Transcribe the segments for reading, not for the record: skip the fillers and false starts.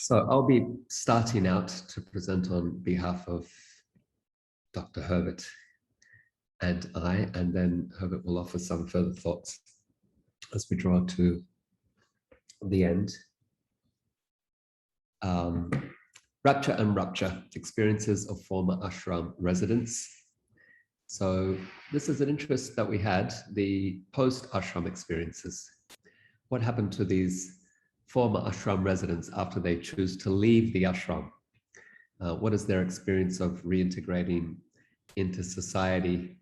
So I'll be starting out to present on behalf of Dr. Herbert and I, and then Herbert will offer some further thoughts as we draw to the end. Rapture and Rupture, experiences of former ashram residents. So this is an interest that we had, the post-ashram experiences. What happened to these former ashram residents after they choose to leave the ashram? What is their experience of reintegrating into society?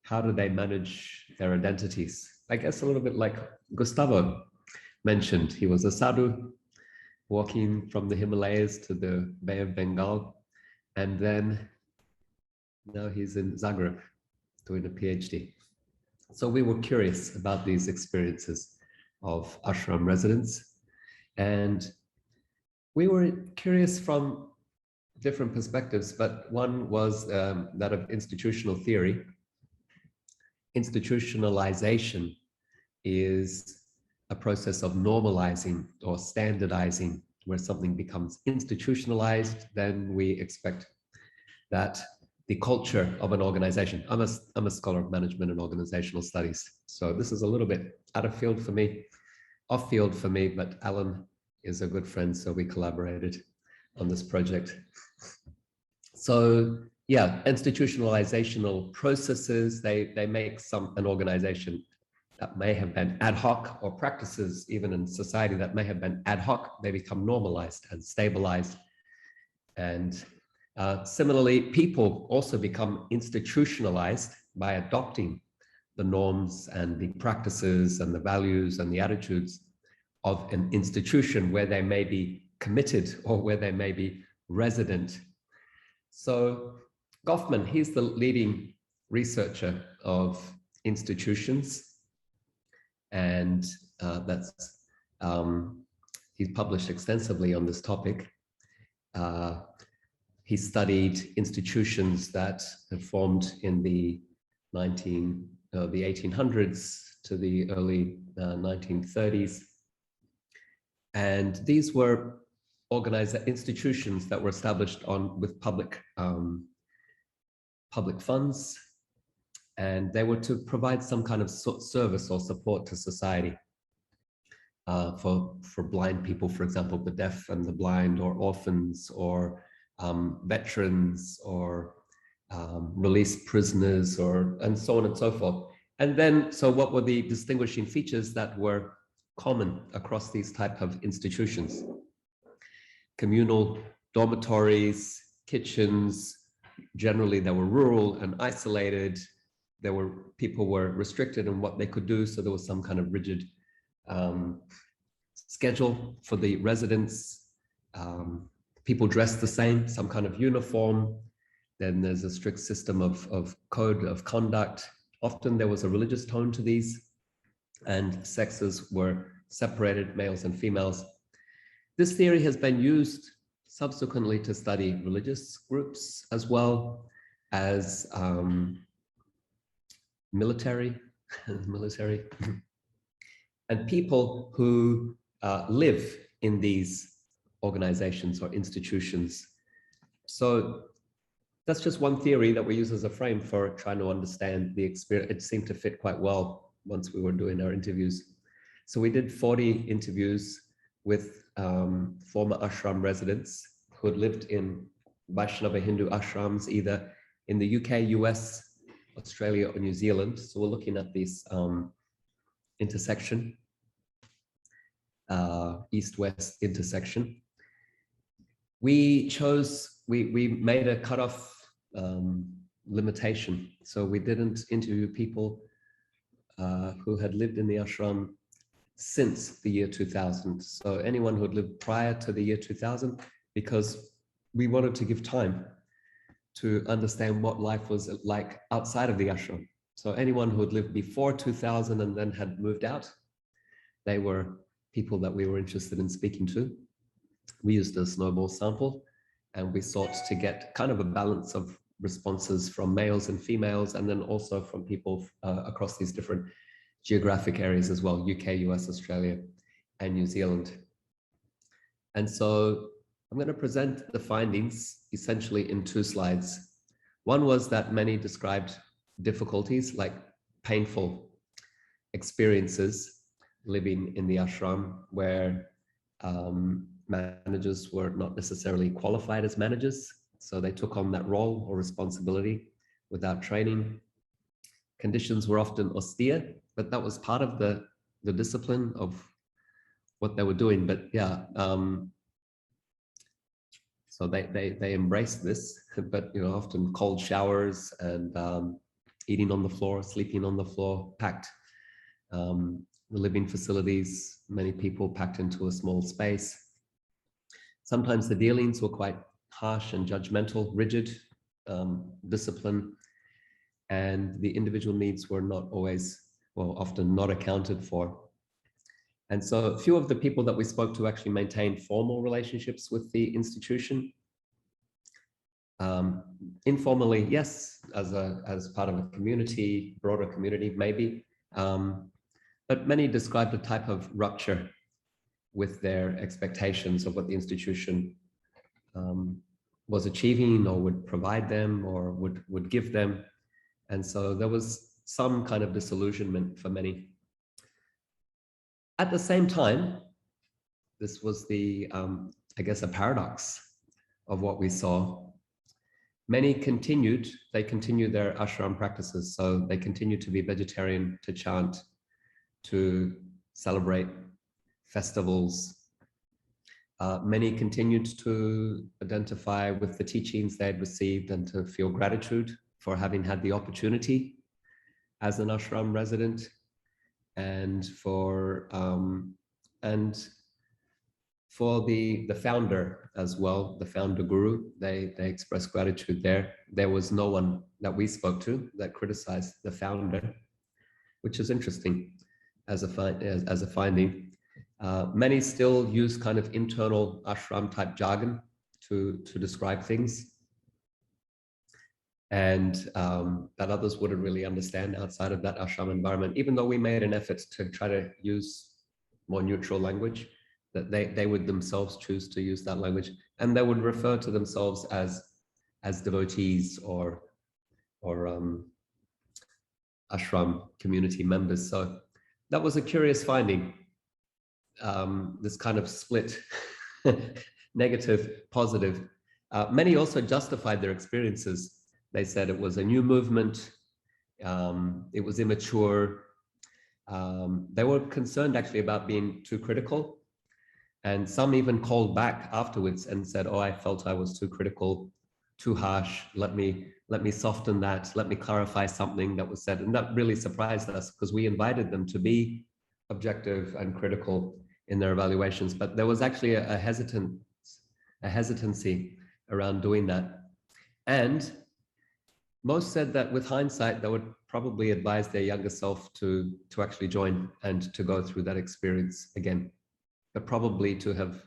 How do they manage their identities? I guess a little bit like Gustavo mentioned, he was a sadhu walking from the Himalayas to the Bay of Bengal, and then now he's in Zagreb doing a PhD. So we were curious about these experiences of ashram residents, and we were curious from different perspectives, but one was that of institutional theory. Institutionalization is a process of normalizing or standardizing, where something becomes institutionalized. Then we expect that the culture of an organization, I'm a scholar of management and organizational studies, so this is a little bit out of field for me, off field for me, but Alan is a good friend, so we collaborated on this project. So yeah, institutionalizational processes, they make an organization that may have been ad hoc, or practices even in society that may have been ad hoc, they become normalized and stabilized. And similarly, people also become institutionalized by adopting the norms and the practices and the values and the attitudes of an institution where they may be committed or where they may be resident. So Goffman, he's the leading researcher of institutions, and he's published extensively on this topic. He studied institutions that have formed in the 1800s to the early 1930s. And these were organized institutions that were established with public funds, and they were to provide some kind of service or support to society for blind people, for example, the deaf and the blind, or orphans, or veterans, or released prisoners, and so on and so forth. And then, so what were the distinguishing features that were common across these type of institutions? Communal dormitories, kitchens. Generally they were rural and isolated. People were restricted in what they could do, so there was some kind of rigid schedule for the residents. People dressed the same, some kind of uniform. Then there's a strict system of code of conduct. Often there was a religious tone to these, and sexes were separated, males and females. This theory has been used subsequently to study religious groups as well as military, and people who live in these organizations or institutions. So that's just one theory that we use as a frame for trying to understand the experience. It seemed to fit quite well once we were doing our interviews. So we did 40 interviews with former ashram residents who had lived in VaisnavaHindu ashrams, either in the UK, US, Australia, or New Zealand. So we're looking at this intersection, east-west intersection. We made a cutoff limitation. So we didn't interview people who had lived in the ashram since the year 2000. So anyone who had lived prior to the year 2000, because we wanted to give time to understand what life was like outside of the ashram. So anyone who had lived before 2000 and then had moved out, they were people that we were interested in speaking to. We used a snowball sample, and we sought to get kind of a balance of responses from males and females, and then also from people across these different geographic areas as well, UK, US, Australia, and New Zealand. And so I'm going to present the findings essentially in 2 slides. One was that many described difficulties, like painful experiences living in the ashram, where managers were not necessarily qualified as managers, so they took on that role or responsibility without training. Conditions were often austere, but that was part of the discipline of what they were doing. But yeah, so they embraced this, but often cold showers and eating on the floor, sleeping on the floor, packed living facilities, many people packed into a small space. Sometimes the dealings were quite harsh and judgmental, rigid, discipline, and the individual needs were not always, well, often not accounted for. And so a few of the people that we spoke to actually maintained formal relationships with the institution. Informally, yes, as part of a community, broader community, maybe. But many described a type of rupture with their expectations of what the institution was achieving or would provide them or would give them. And so there was some kind of disillusionment for many. At the same time, this was the, I guess, a paradox of what we saw. Many continued their ashram practices. So they continued to be vegetarian, to chant, to celebrate festivals. Many continued to identify with the teachings they had received and to feel gratitude for having had the opportunity as an ashram resident, and for the founder as well, the founder guru. They expressed gratitude there. There was no one that we spoke to that criticized the founder, which is interesting as a finding. Many still use kind of internal ashram type jargon to describe things, and that others wouldn't really understand outside of that ashram environment, even though we made an effort to try to use more neutral language, that they would themselves choose to use that language, and they would refer to themselves as devotees or ashram community members. So that was a curious finding, this kind of split, negative, positive. Many also justified their experiences. They said it was a new movement, it was immature. They were concerned actually about being too critical. And some even called back afterwards and said, oh, I felt I was too critical, too harsh. Let me soften that. Let me clarify something that was said. And that really surprised us, because we invited them to be objective and critical in their evaluations. But there was actually a hesitancy around doing that. And most said that with hindsight, they would probably advise their younger self to actually join and to go through that experience again, but probably to have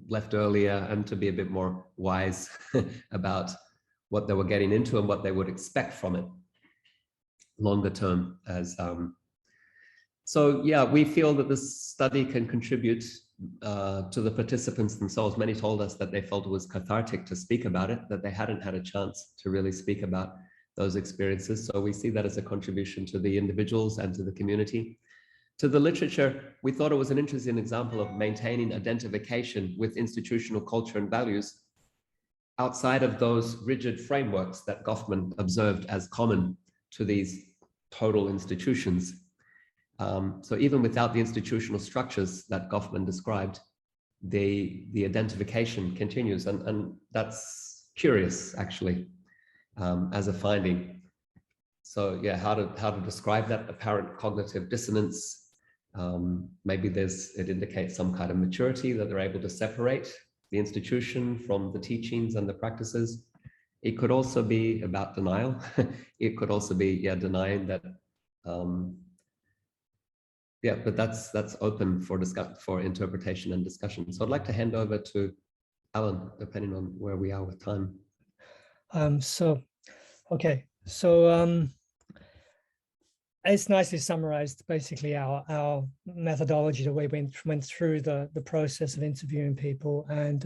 left earlier and to be a bit more wise about what they were getting into and what they would expect from it longer term. So yeah, we feel that this study can contribute to the participants themselves. Many told us that they felt it was cathartic to speak about it, that they hadn't had a chance to really speak about those experiences. So we see that as a contribution to the individuals and to the community. To the literature, we thought it was an interesting example of maintaining identification with institutional culture and values outside of those rigid frameworks that Goffman observed as common to these total institutions. So even without the institutional structures that Goffman described, the identification continues, and that's curious actually, as a finding. So yeah, how to describe that apparent cognitive dissonance? Maybe it indicates some kind of maturity, that they're able to separate the institution from the teachings and the practices. It could also be about denial. It could also be denying that. But that's open for interpretation and discussion. So I'd like to hand over to Alan, depending on where we are with time. it's nicely summarized basically our methodology, the way we went through the process of interviewing people, and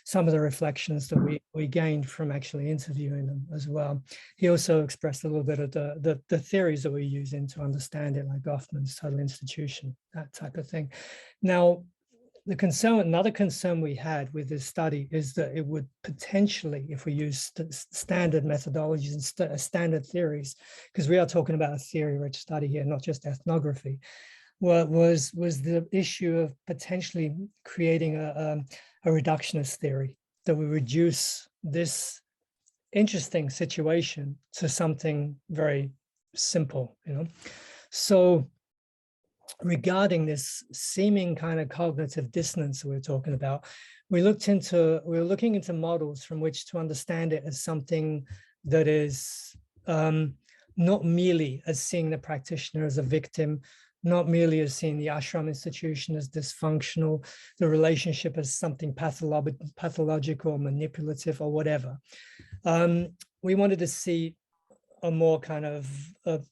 some of the reflections that we gained from actually interviewing them as well. He also expressed a little bit of the theories that we use in to understand it, like Goffman's total institution, that type of thing. Now, another concern we had with this study is that it would potentially, if we use standard methodologies and standard theories, because we are talking about a theory-rich study here, not just ethnography, was the issue of potentially creating a reductionist theory that would reduce this interesting situation to something very simple, So regarding this seeming kind of cognitive dissonance we're talking about, we were looking into models from which to understand it as something that is not merely as seeing the practitioner as a victim, not merely as seeing the ashram institution as dysfunctional, the relationship as something pathological, manipulative, or whatever. We wanted to see a more kind of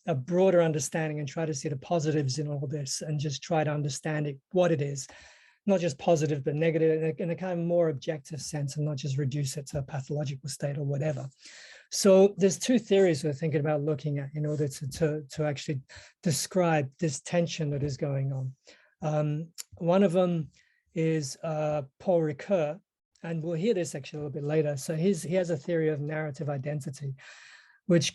a broader understanding and try to see the positives in all this and just try to understand it, what it is, not just positive, but negative in a kind of more objective sense, and not just reduce it to a pathological state or whatever. So there's two theories we're thinking about looking at in order to actually describe this tension that is going on. One of them is Paul Ricoeur, and we'll hear this actually a little bit later. So he has a theory of narrative identity, which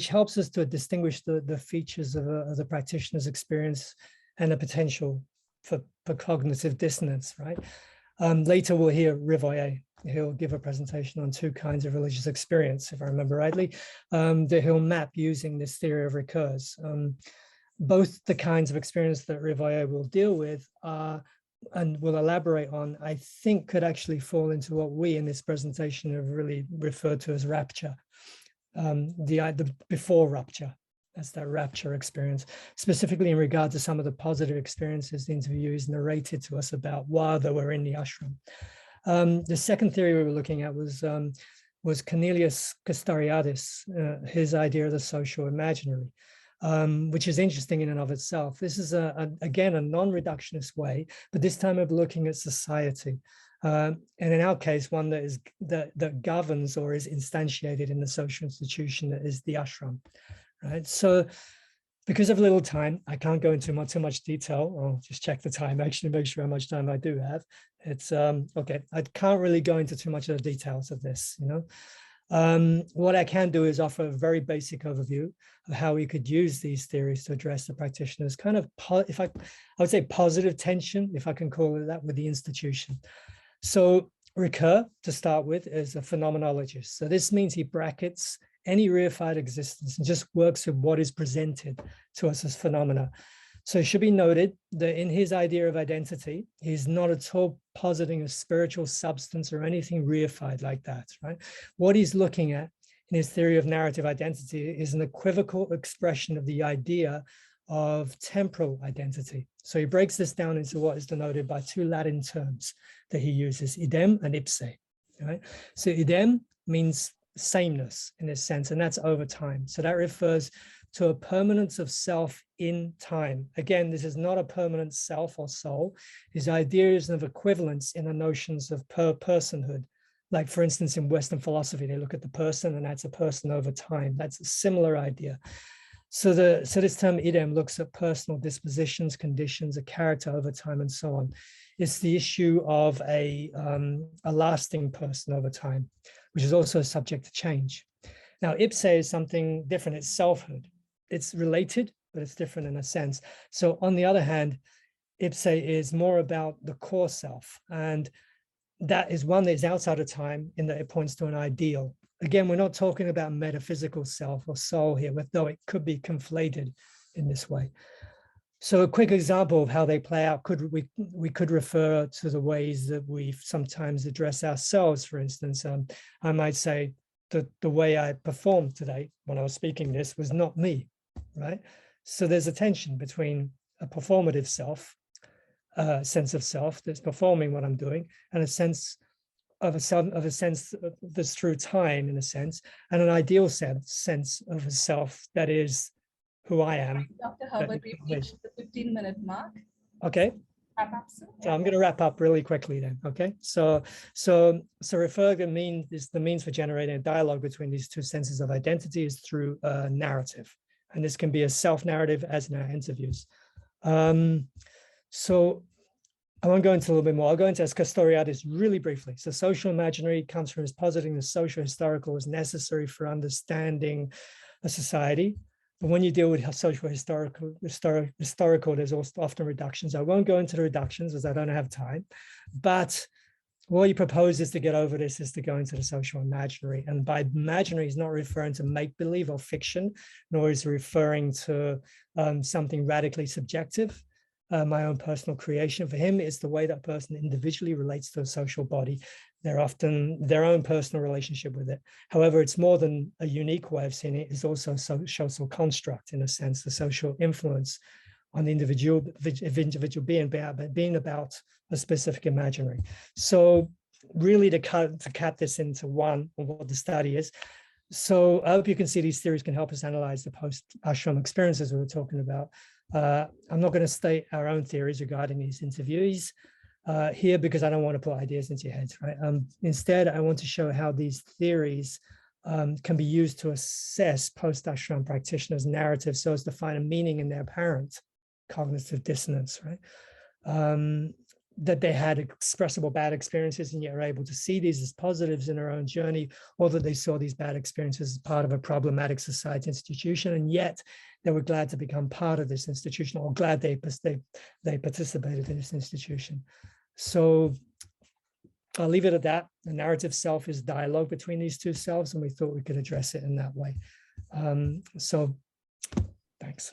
helps us to distinguish the features of the practitioner's experience and the potential for cognitive dissonance, right? Later we'll hear Ricoeur. He'll give a presentation on two kinds of religious experience, if I remember rightly, that he'll map using this theory of Ricoeur's. Both the kinds of experience that Ricoeur will deal with and will elaborate on, I think could actually fall into what we in this presentation have really referred to as rapture. The before rapture, that's that rapture experience, specifically in regard to some of the positive experiences the interviewees narrated to us about while they were in the ashram. The second theory we were looking at was Cornelius Castoriadis, his idea of the social imaginary, which is interesting in and of itself. This is again a non-reductionist way, but this time of looking at society. And in our case, one that governs or is instantiated in the social institution that is the ashram, right? So because of little time, I can't go into too much detail. I'll just check the time, actually make sure how much time I do have. It's okay, I can't really go into too much of the details of this, What I can do is offer a very basic overview of how we could use these theories to address the practitioner's kind of, I would say positive tension, if I can call it that, with the institution. So Ricoeur, to start with, is a phenomenologist. So this means he brackets any reified existence and just works with what is presented to us as phenomena. So it should be noted that in his idea of identity, he's not at all positing a spiritual substance or anything reified like that, right? What he's looking at in his theory of narrative identity is an equivocal expression of the idea of temporal identity. So he breaks this down into what is denoted by two Latin terms that he uses, idem and ipse, right? So idem means sameness in this sense, and that's over time. So that refers to a permanence of self in time. Again, this is not a permanent self or soul. His ideas of equivalence in the notions of personhood. Like for instance, in Western philosophy, they look at the person and that's a person over time. That's a similar idea. So this term idem looks at personal dispositions, conditions, a character over time, and so on. It's the issue of a lasting person over time, which is also subject to change. Now, ipse is something different. It's selfhood. It's related, but it's different in a sense. So on the other hand, ipse is more about the core self. And that is one that is outside of time in that it points to an ideal. Again, we're not talking about metaphysical self or soul here, though it could be conflated in this way. So a quick example of how they play out, we could refer to the ways that we sometimes address ourselves. For instance, I might say that the way I performed today when I was speaking this was not me, right? So there's a tension between a performative self, sense of self that's performing what I'm doing, and a sense that's through time in a sense, and an ideal sense of a self that is who I am. Dr. Herbert, we've reached the 15-minute mark. Okay. Wrap up soon. So I'm going to wrap up really quickly then. Okay. So refer is the means for generating a dialogue between these two senses of identity is through a narrative. And this can be a self-narrative as in our interviews. So I won't go into a little bit more. I'll go into as Castoriadis really briefly. So social imaginary comes from his positing the social historical is necessary for understanding a society. But when you deal with social historical, there's also often reductions. I won't go into the reductions as I don't have time. But what he proposes to get over this is to go into the social imaginary. And by imaginary, he's not referring to make-believe or fiction, nor is he referring to something radically subjective. My own personal creation. For him, it's the way that person individually relates to a social body. They're often their own personal relationship with it. However, it's more than a unique way of seeing it. It's also social construct, in a sense, the social influence on the individual being about a specific imaginary. So really to cut this into one, what the study is. So I hope you can see these theories can help us analyze the post-ashram experiences we were talking about. I'm not going to state our own theories regarding these interviewees here because I don't want to put ideas into your heads, right? Instead, I want to show how these theories can be used to assess post-ashram practitioners' narratives so as to find a meaning in their apparent cognitive dissonance, right? That they had expressible bad experiences and yet are able to see these as positives in their own journey, or that they saw these bad experiences as part of a problematic society institution, and yet they were glad to become part of this institution, or glad they participated in this institution. So I'll leave it at that. The narrative self is dialogue between these two selves, and we thought we could address it in that way. So thanks.